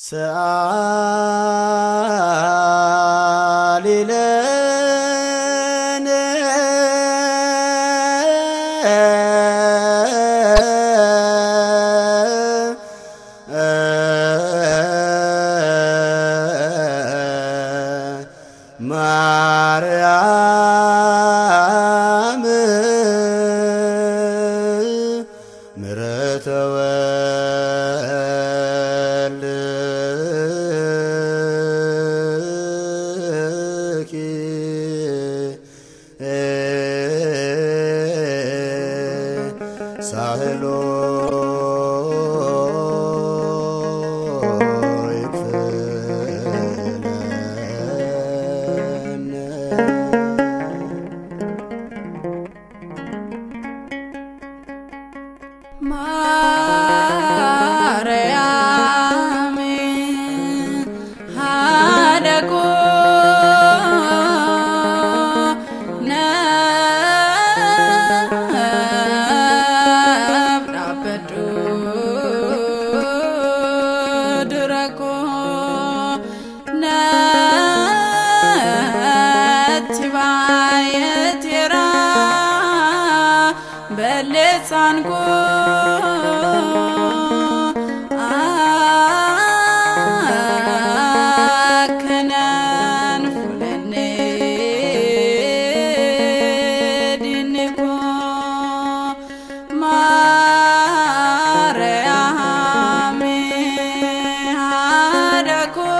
سآلي لنا مريم مرتوى ساهلو Sanko kanan fulane dinko Mariam hadako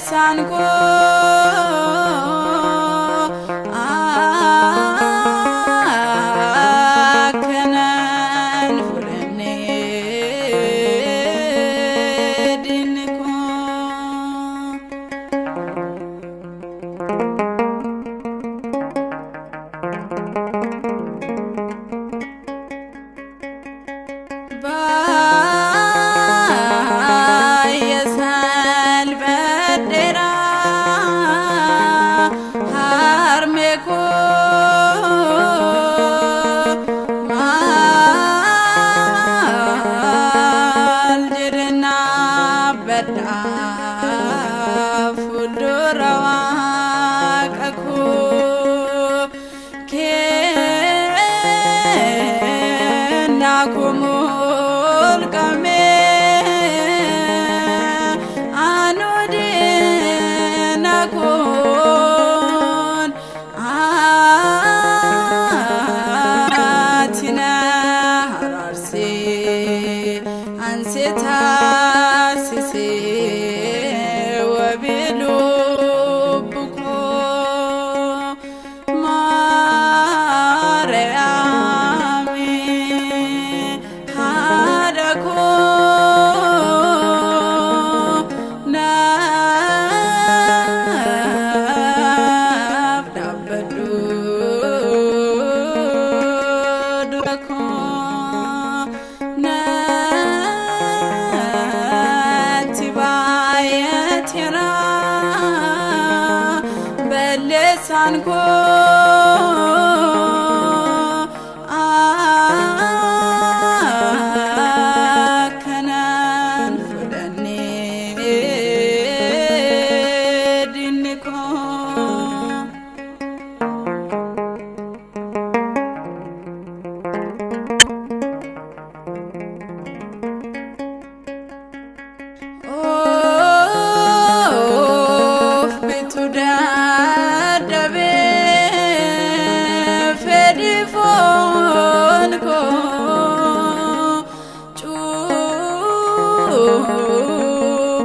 Sanko kanan fulane dinko Sanko kanan fulane dinko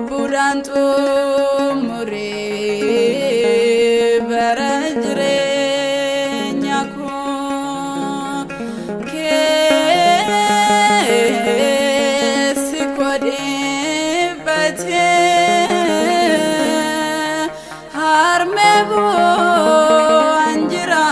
Burantu muri barajre nyako ke sikode bate harmebu anjira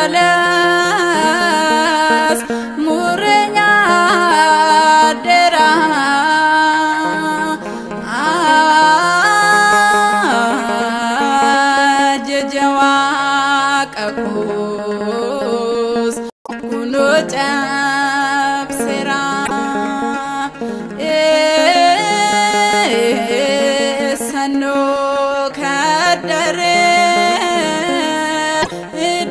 balas murenya dera jejawa kakus kuno sera sano kadare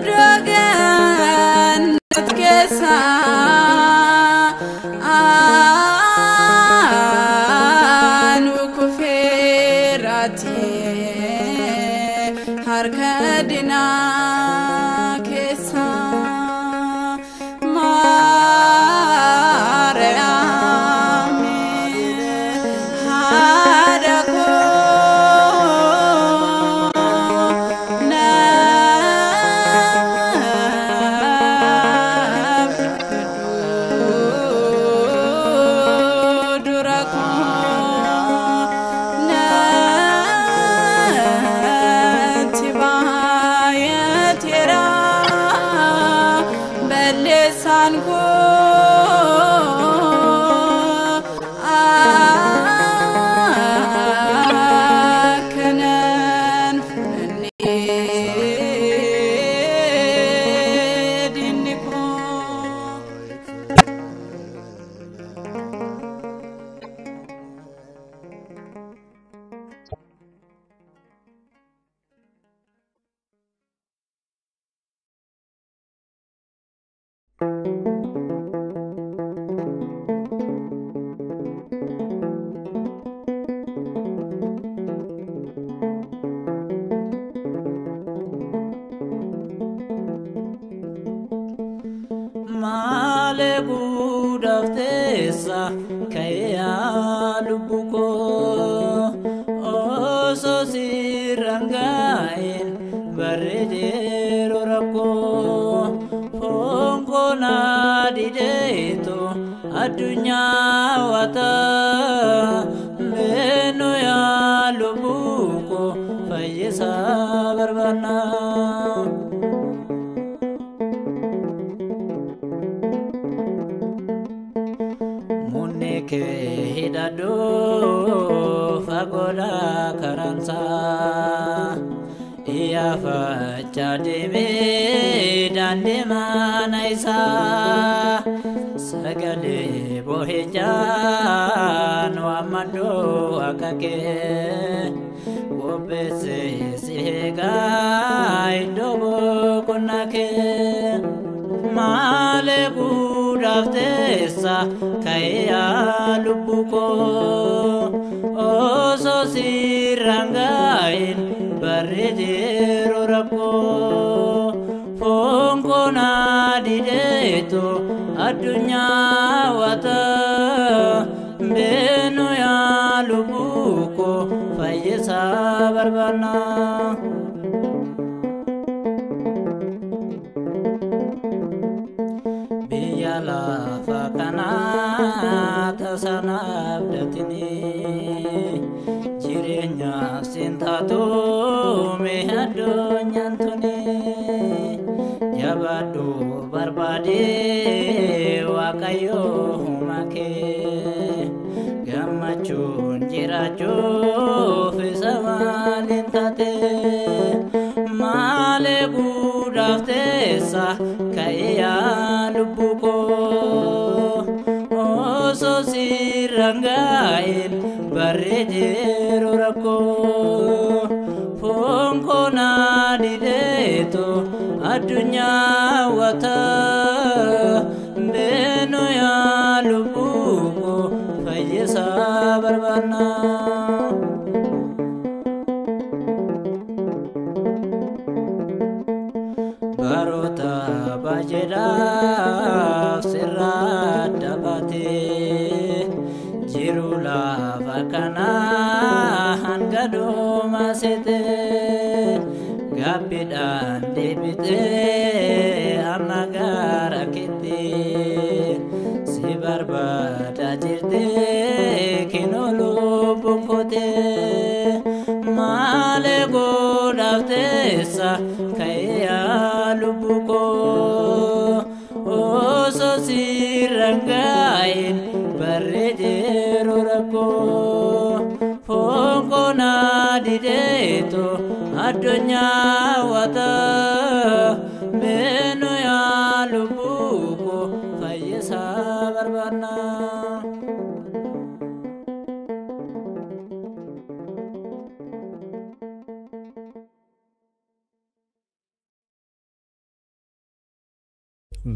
drogan kesa anu kuferati harkadina kesa Male gudaftesa kaya lubuko oso sirangain barejero rako fonko nadideto adunya wata leno ya lubuko fayesa barbana ke hidado fagola karansa iya fachademe dande manaisa sagale bohejan wamado akake obese sihega idobo konake male gudaftesa kaya lubuko oso sirangain barejero rako fonko nadideto adunya wata beno ya lubuko fayesa barbana la fakana tasanab datini jirenya sintato mehado nyantuni jabado barbade wakayo make gamachun jiracho fisawalintate male gudaftesa kaya lubuko oso sirangain barejero rako fonko nadideto adunya wata beno ya lubuko fayesa barbana barota bajeda sirra dabate jirula vakana hangado masete gapidan debite amagara kiti si barbada jirte kinolu bukote male godaftesa kaya lubuko oso sirangain barrejero rako fongona dideto adonya wata meno ya lubuko fayesa barbana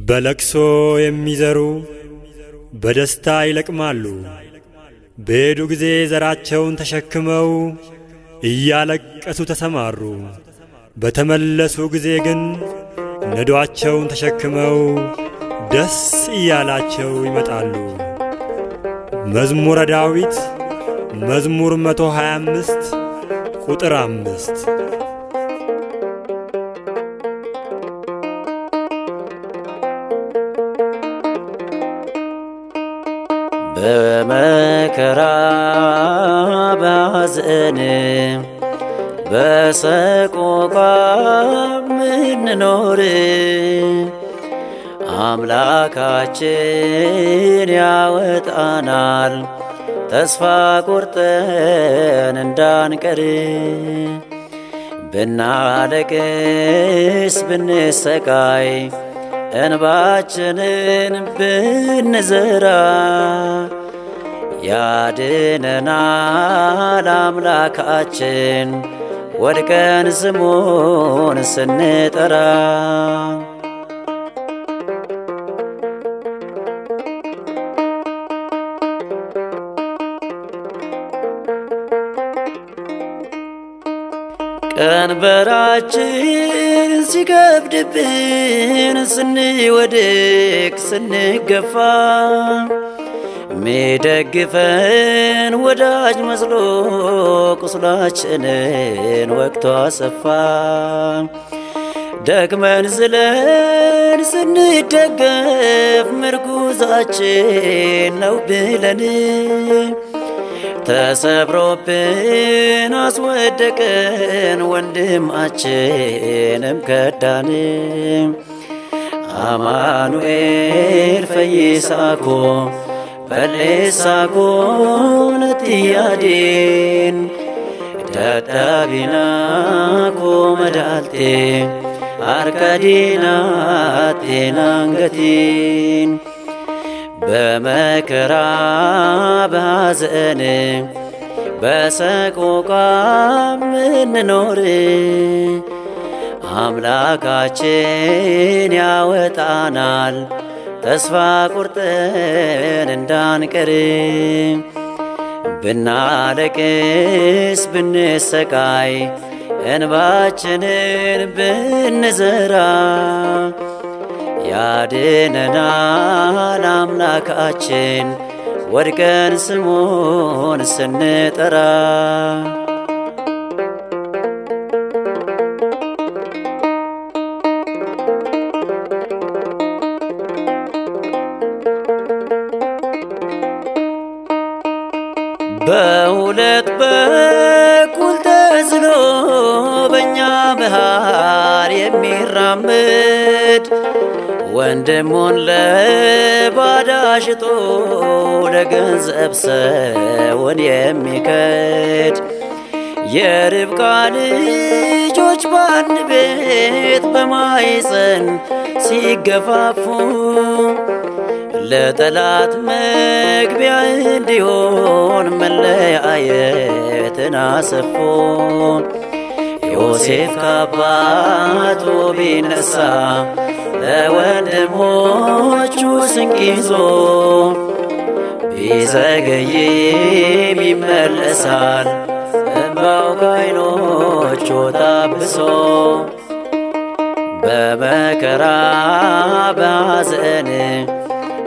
በለቅሶ የሚዘሩ በደስታ ይለቅማሉ በሄዱ ጊዜ ዘራቸውን ተሸክመው እያለቀሱ ተሰማሩ በተመለሱ ጊዜ ግን ነዶአቸውን ተሸክመው ደስ እያላቸው ይመጣሉ መዝሙረ ዳዊት መዝሙር 125 ቁጥር 5 በመከራ ባዘን በሰቆቃ ምንኖር አምላካችን ያወጣናል ተስፋ ቆርጠን እንዳንቀር ብናለቅስ ብንሰቃይ እንባችንን ብንዘራ ያድነናል አምላካችን ወድቀን ስሙን ስንጠራ ቀንበራችን ሲከብድብን ስንወድቅ ስንገፋ ሚደግፈን ወዳጅ መስሎ ቁስላችንን ወቅቶ አሰፋ ደግመን ዝለን ስንደገፍ ምርኩዛችን ነው ብለን ተሰብሮብን አስወደቀን ወንድማችንም ከዳን አማኑኤል ፈይሳኮ በሌሳኮ ነትያዴን ዳዳቢናኮ መዳልቴ አርካዲናቴን አንገቴን በመከራ ባዘን በሰቆቃ ምንኖር አምላካችን ያወጣናል ተስፋ ቆርጠን እንዳንቀር ብናለቅስ ብንሰቃይ እንባችንን ብንዘራ ያድነናል አምላካችን ወድቀን ስሙን ስንጠራ በሁለት በኩል ተዝሎ በእኛ ባህር የሚራመድ ወንድሙን ለባዳ ሽጦ ለገንዘብ ሰውን የሚከድ የርብቃ ልጆች በአንድ ቤት በማይፀን ሲገፋፉ ለጠላት መግቢያ እንዲሆን መለያየትን አሰፉ ዮሴፍ ከአባቱ ቢነሳ ለወንድሞቹ ስንቅ ይዞ ቢዘገይም ይመለሳል እንባው ከዓይኖቹ ታብሶ በመከራ ባዘን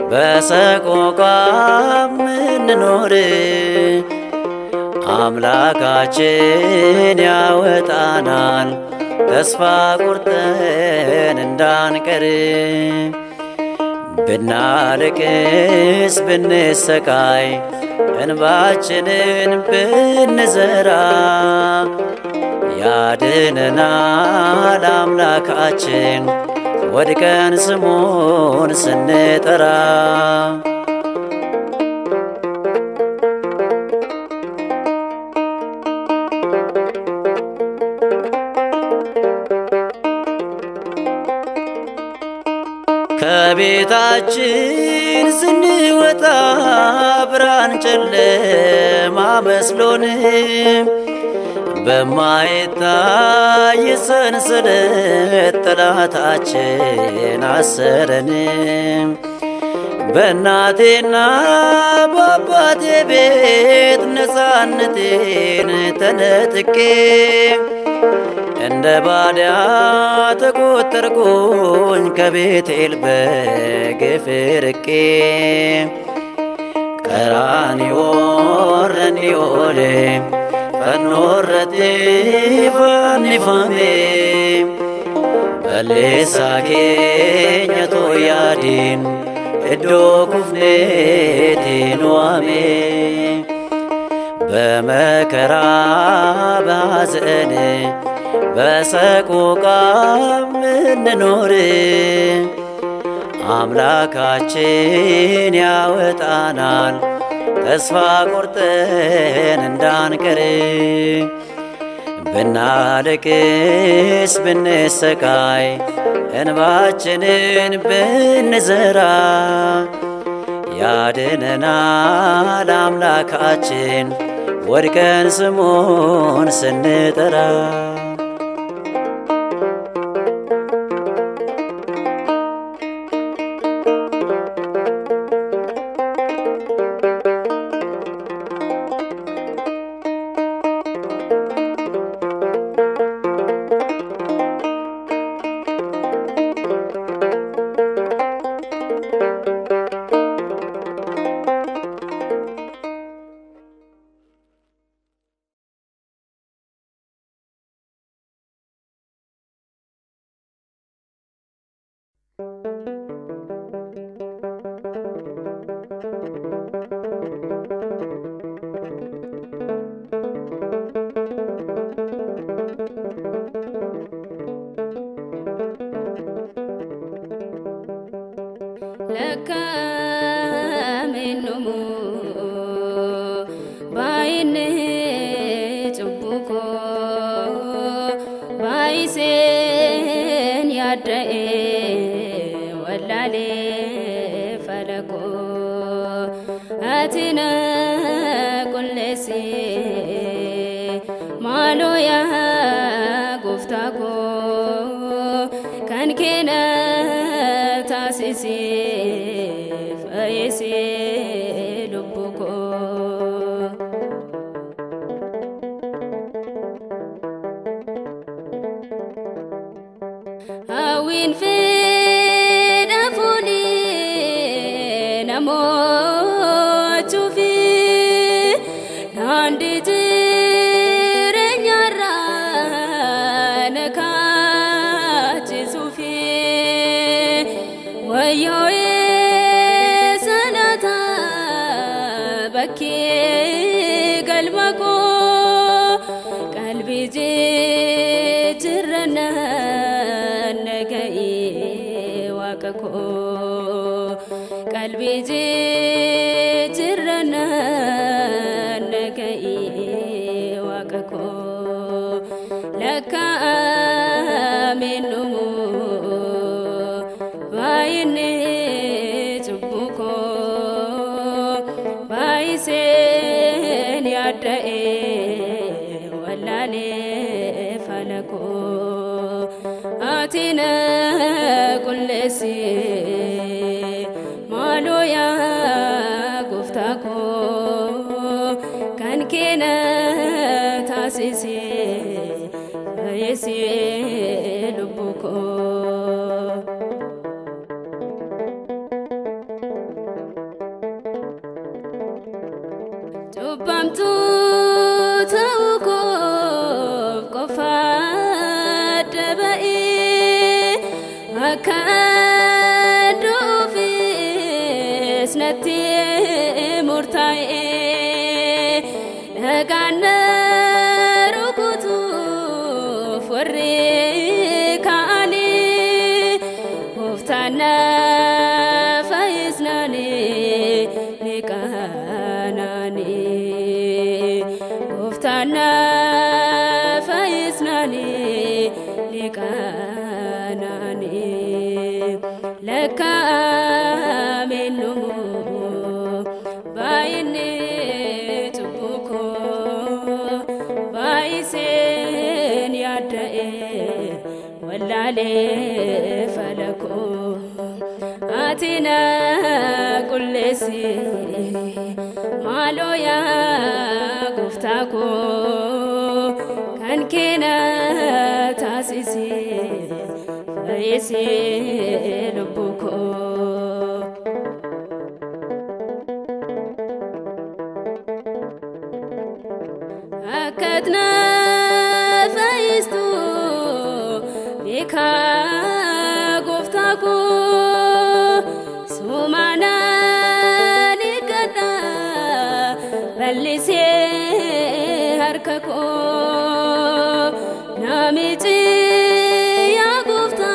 በሰቆቃ ምንኖር አምላካችን ያወጣናል ተስፋ ቆርጠን እንዳንቀር ብናለቅስ ብንሰቃይ እንባችንን ብንዘራ ያድነናል አምላካችን ወድቀን ስሙን ስንጠራ ከቤታችን ስንወጣ ብርሃን ጨለማ መስሎን በማይታይ ሰንሰለት ጠላታችን አሰረን በእናቴና በአባቴ ቤት ነፃነቴን ተነጥቄ እንደ ባሪያ ተቆጠርኩኝ ከቤቴል በግፍ ርቄ ቀራንዮ ረንዮሌ ፈኖረቴ ፋኒፋሜ በሌሳ ኬኘቶ ያዲን እዶ ኩፍኔቴ ኑዋሜ በመከራ ባዘን በሰቆቃ ምንኖር አምላካችን ያወጣናል ተስፋ ቆርጠን እንዳንቀር ብናለቅስ ብንሰቃይ እንባችንን ብንዘራ ያድነናል አምላካችን ወድቀን ስሙን ስንጠራ goftana faisnani liqanani goftana faisnani liqanani laka aminu bayni tubuko bayisen yadae walale falako atina kullesi maloya guftako kan kena tasisi faisi lubuko akatna faistu bika guftako sumana nikada balise harkako namiti ya gufta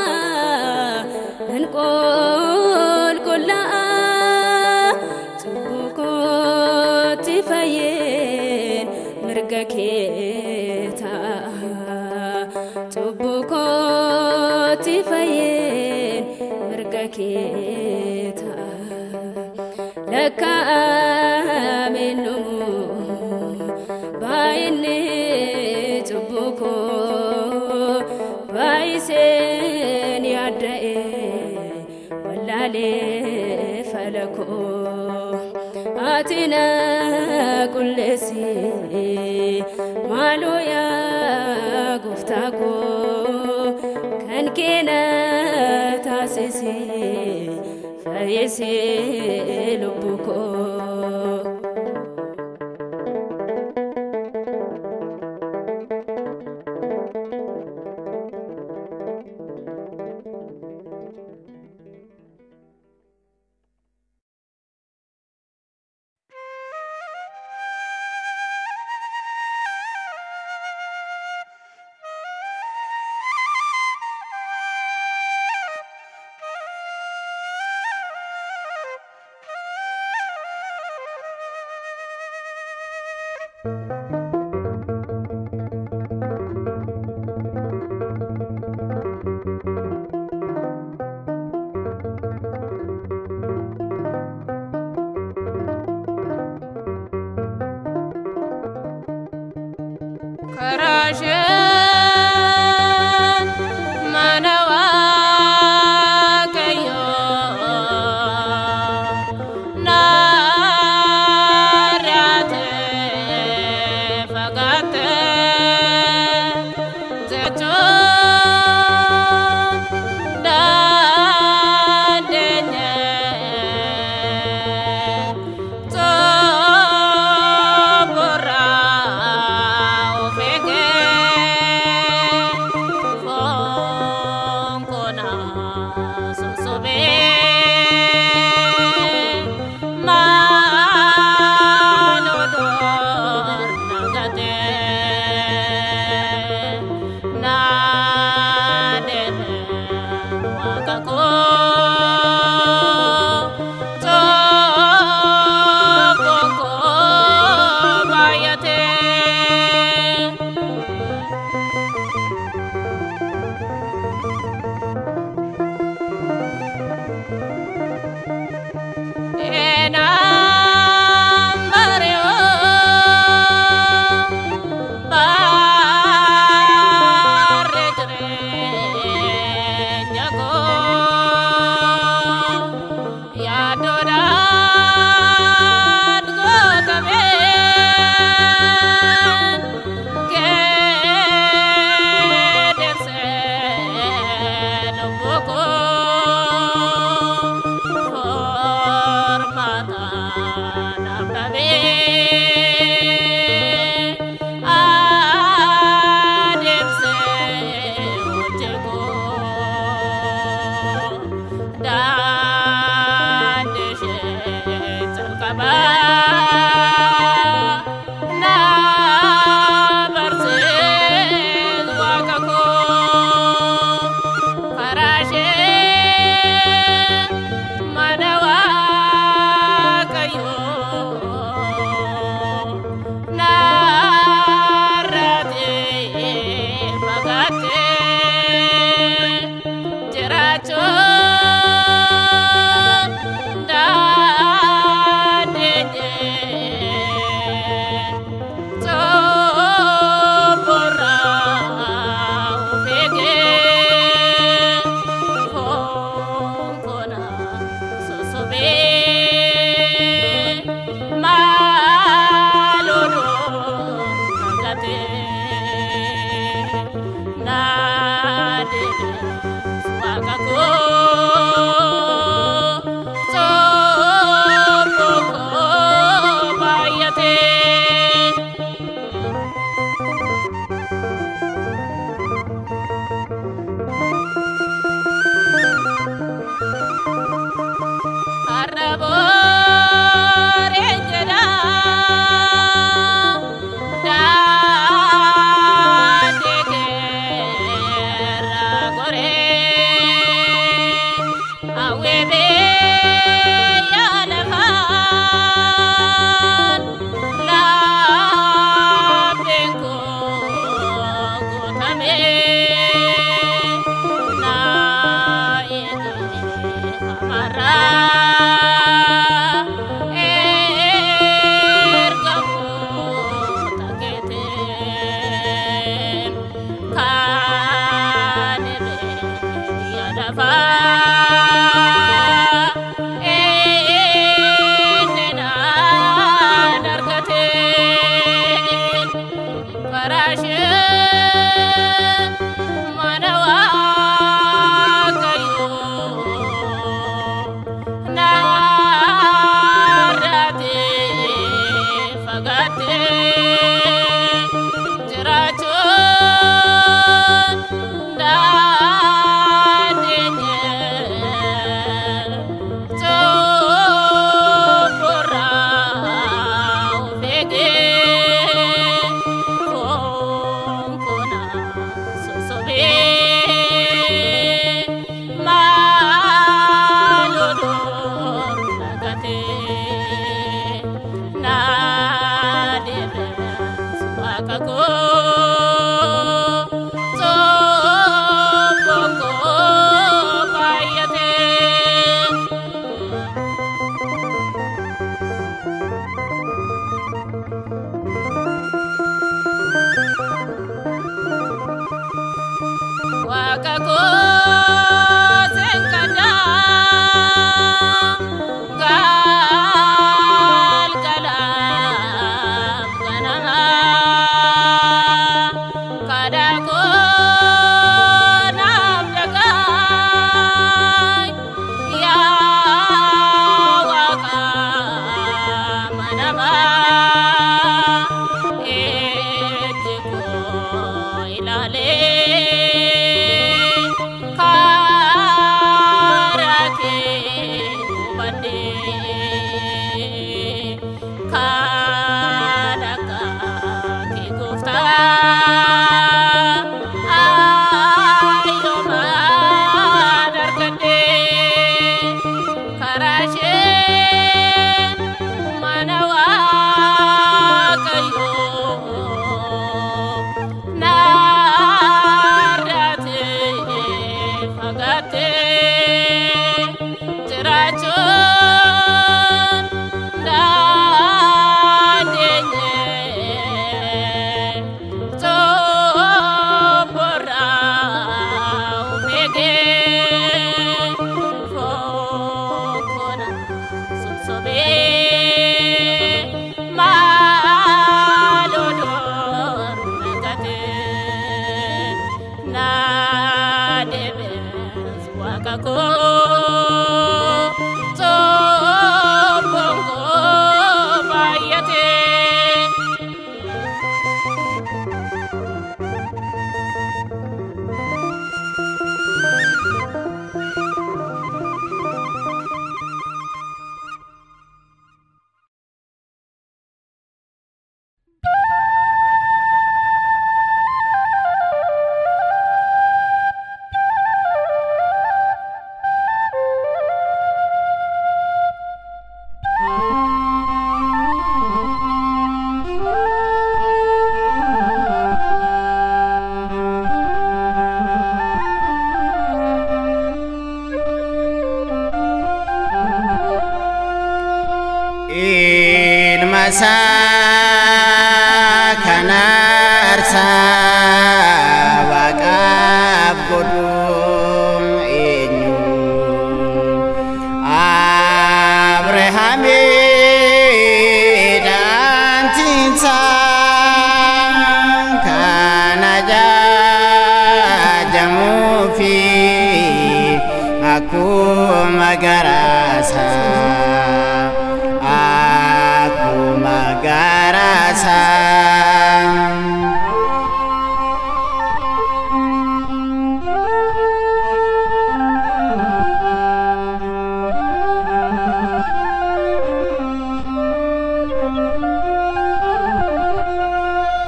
anqol kulla tubuko tifayen mirgaketa tubuko tifayen mirgaketa laka aminu bayni tubuko bayisen yadae walale falako atina kullesi maloya guftako kan kena tasisi faisi lubuko Mata kanarsa waqaf godum enyu Abrahami dantinsa kanaja jamufi aku magarasa Magarasa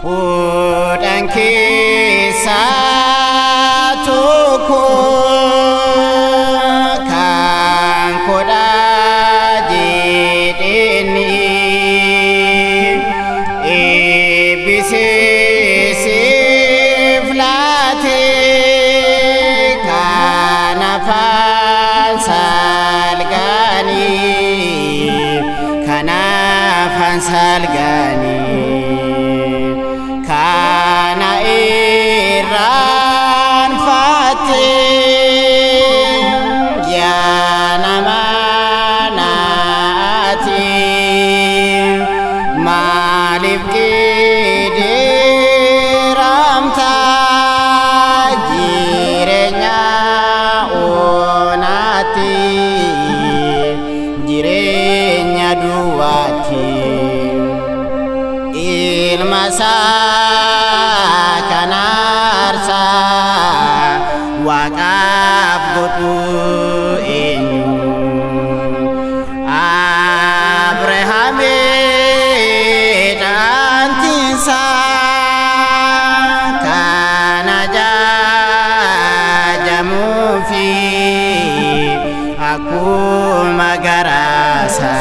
Udang kisah tuku salgani kana iran fate yana manati malib kidiramta jirenya onati jirenya duwati ilmasa kanarsa waqaf godhu eenyu abrahame dantinsa kana jajamufi akuma garasa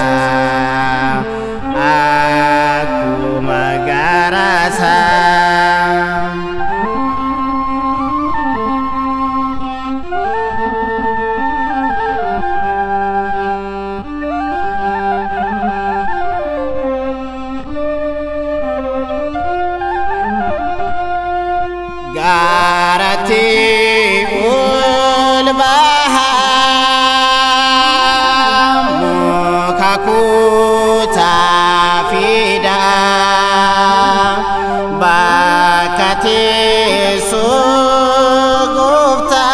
garati ulbaha mukakuta fida bakati sugufta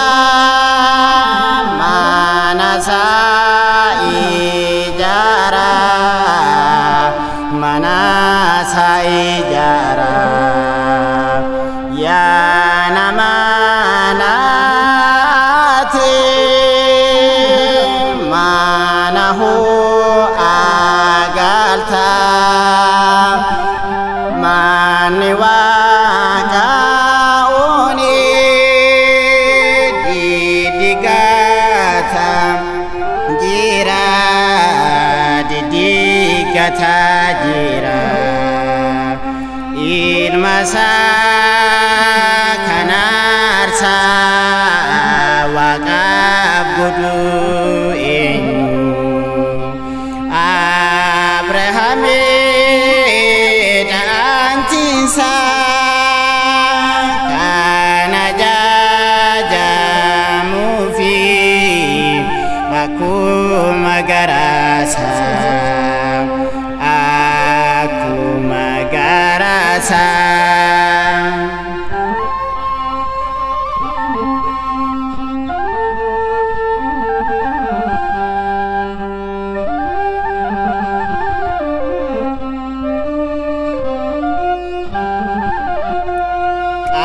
manasa ijara ya namanati manahu agalta mani waqauni didigata jira didigata jira ilmasa kanarsa waqaf godhu eenyu abrahame dantinsa kana jajamufi akuma garasa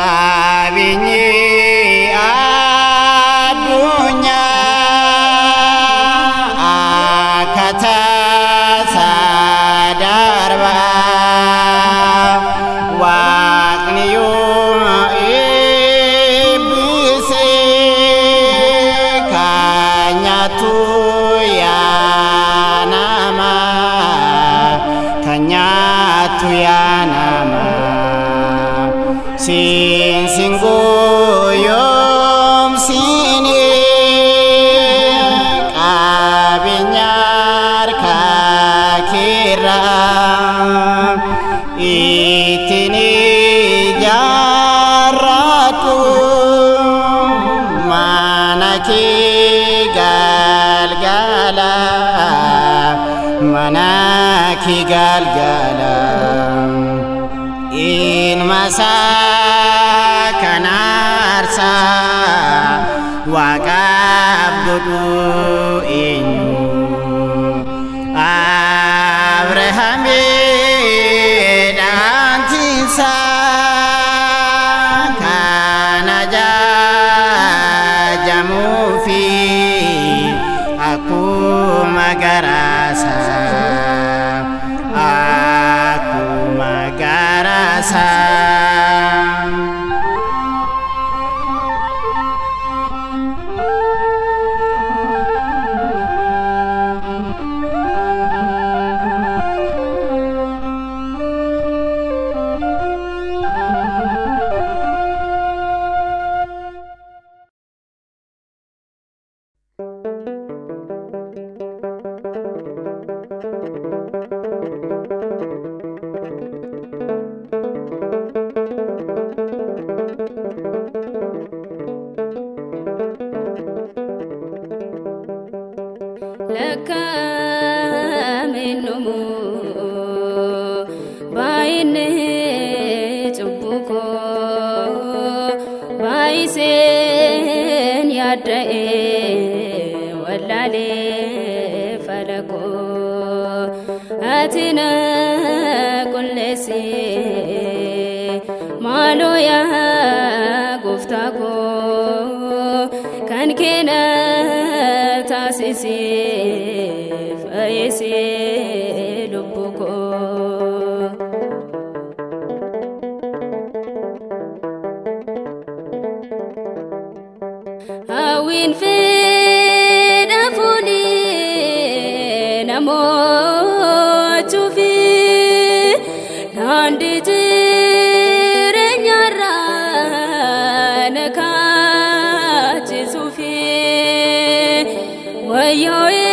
abinyi adunya akata sadarba waqniyo ibise kanyatu ya nama sin singgoyom sini kabinyar kakira itini jaratu manaki galgala manaki galgala in masa kanarsa waqaf godhu eenyu abrahame dantinsa kana jajamufi akuma garasa لكا منمو باينه جبوكو بايسين يادئي واللالي فلكو آتنا كل سي مالو يا قفتاكو كان كنا تاسيسي فايسي لبكو هاوين في دفوني نموت في ناندي جيرين يران كاتي سوفي ويوي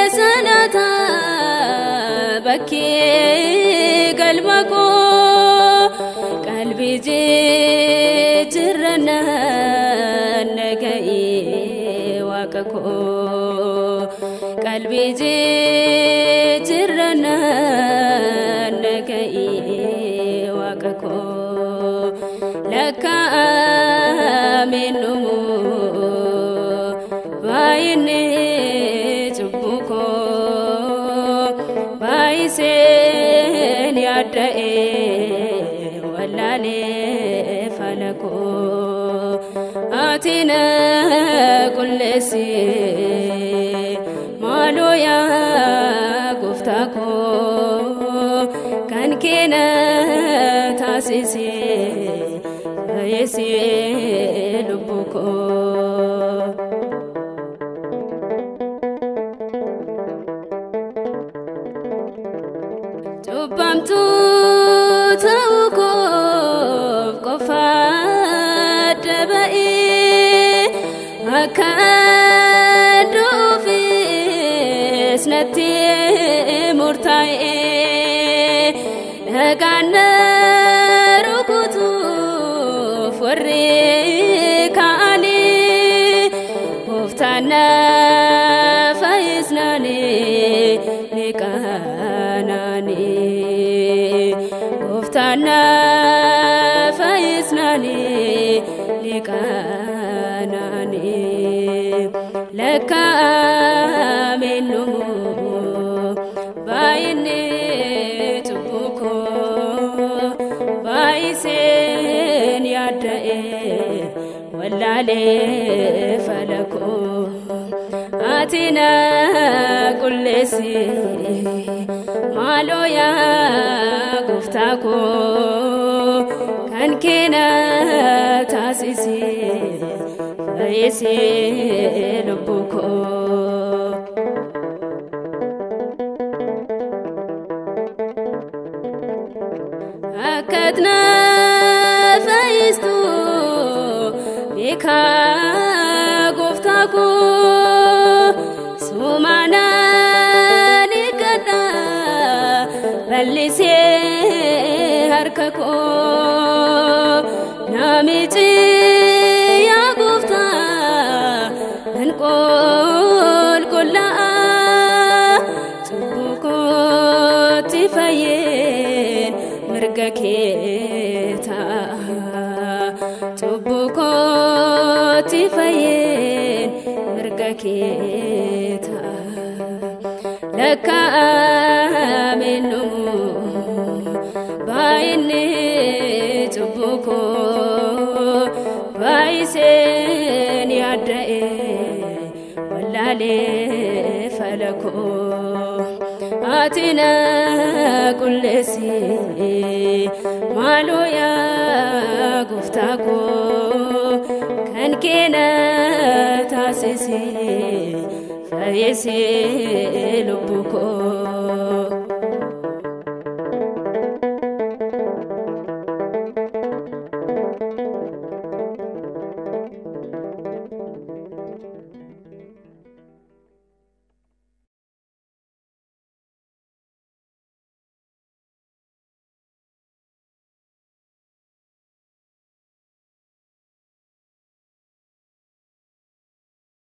سنتا بكي قلبكو قلبي جيرنا نغاي واككو قلبي جيرنا نغاي واككو لكا منمو بايني جبوكو بايسين يادئي واللالي فلكو آتنا كل سي مالو يا قفتاكو كان كنا تاسيسي فايسي لبكو جبامتو توكو قفاد بئي كادو في سنتي مرتاي هكانا ركوتو فريك علي وفتانا فايزناني لكاناني وفتانا فايزناني لكاناني لكا منمو بايني تبوكو بايسين يادئي واللالي فلكو آتنا كل سي مالو يا قفتاكو كان كنا تاسيسي فايسي لبكو أكدنا فايستو بيكا قفتاكو سومانا نكدا بلسي هرككو ناميتي يا قفتا نقول كلا تبوكو تفاين مرقكيتا تبوكو تفاين مرقكيتا لكا منمو بايني تبوكو بايسين يادئي واللالي فلكو آتنا كل سي مالو يا قفتاكو كان كنا تاسيسي فايسي لبكو